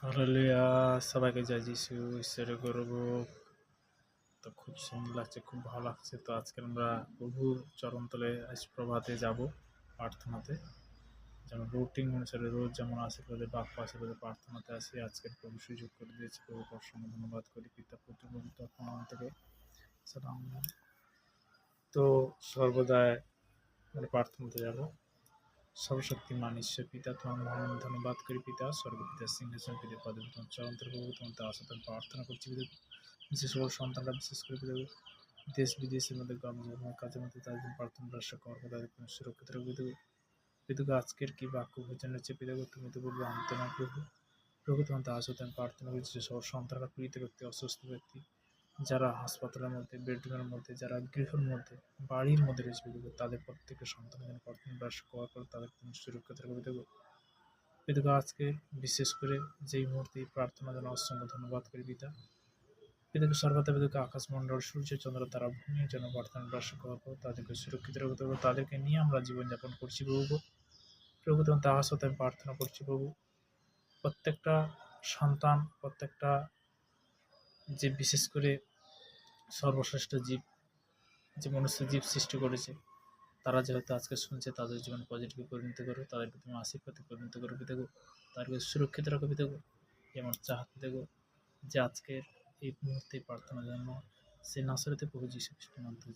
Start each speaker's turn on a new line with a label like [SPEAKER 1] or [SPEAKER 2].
[SPEAKER 1] Hallelujah! সবাইকে জয় যিশু, ঈশ্বরের গৌরব। তো খুব সুন্দর লাগছে, খুব ভালো লাগছে। তো আজকে আমরা প্রভুর চরণতলে আজ প্রভাতে যাব প্রার্থনাতে। যেমন রুটিন অনুসারে রোজ যেমন আশীর্বাদে বাক্য আশীর্বাদে প্রার্থনাতে আসি, আজকের প্রভু সুযোগ করে দিয়েছে। প্রভুকে অসংখ্য ধন্যবাদ করি। পিতা পুত্র পবিত্র আত্মার নাম থেকে সালাম। তো সর্বদাই প্রার্থনাতে যাব। সর্বশক্তিমান ঈশ্বর পিতা, তোমার মহান ধন্যবাদ করি পিতা, স্বর্গপিতা সিংহাসন পিতা পদে তোমার চরণের প্রভু তোমার আশাতন প্রার্থনা করছি পিতা। বিশেষ করে সন্তানরা বিশেষ করে পিতা দেশ বিদেশের মধ্যে কাজের মধ্যে তাদের প্রার্থনা রাষ্ট্র কর্ম তাদের কোনো সুরক্ষিত পিতা। পিতাকে আজকের কি বাক্য ভোজন হচ্ছে পিতাকে তুমি তো বলবো আনতে না প্রভু। প্রভু তোমার আশাতন প্রার্থনা করছি সব সন্তানরা পীড়িত ব্যক্তি, অসুস্থ ব্যক্তি, যারা হাসপাতালের মধ্যে, বেডরুমের মধ্যে, যারা গৃহের মধ্যে, বাড়ির মধ্যে রয়েছে তাদের প্রত্যেকের সন্তানের প্রার্থনা করার পর তাদের সুরক্ষিত দেবো। পিতাকে আজকে বিশেষ করে যেই মুহূর্তে প্রার্থনা যেন অসংখ্য ধন্যবাদ করি পিতা। পিতাকে সর্বদা পিতাকে আকাশমণ্ডল সূর্য চন্দ্র তারা ভূমির জন্য প্রার্থনা করার পর তাদেরকে সুরক্ষিত রাখতে হবে। তাদেরকে নিয়ে আমরা জীবনযাপন করছি প্রভু। প্রভু তোমার তাহার সাথে আমি প্রার্থনা করছি প্রভু। প্রত্যেকটা সন্তান, প্রত্যেকটা যে বিশেষ করে সর্বশ্রেষ্ঠ জীব, যে মনুষ্য জীব সৃষ্টি করেছে, তারা যেহেতু আজকে শুনছে তাদের জীবন পজিটিভে পরিণত করো, তাদেরকে তুমি আশীর্বাদে পরিণত করো পিতাগো, তাদেরকে সুরক্ষিত রাখো পিতাগো। আমার চাহাত পিতাগো যে আজকের এই মুহূর্তে প্রার্থনার জন্য সে নাসরতে প্রভু যীশু খ্রিস্টের নাম থেকে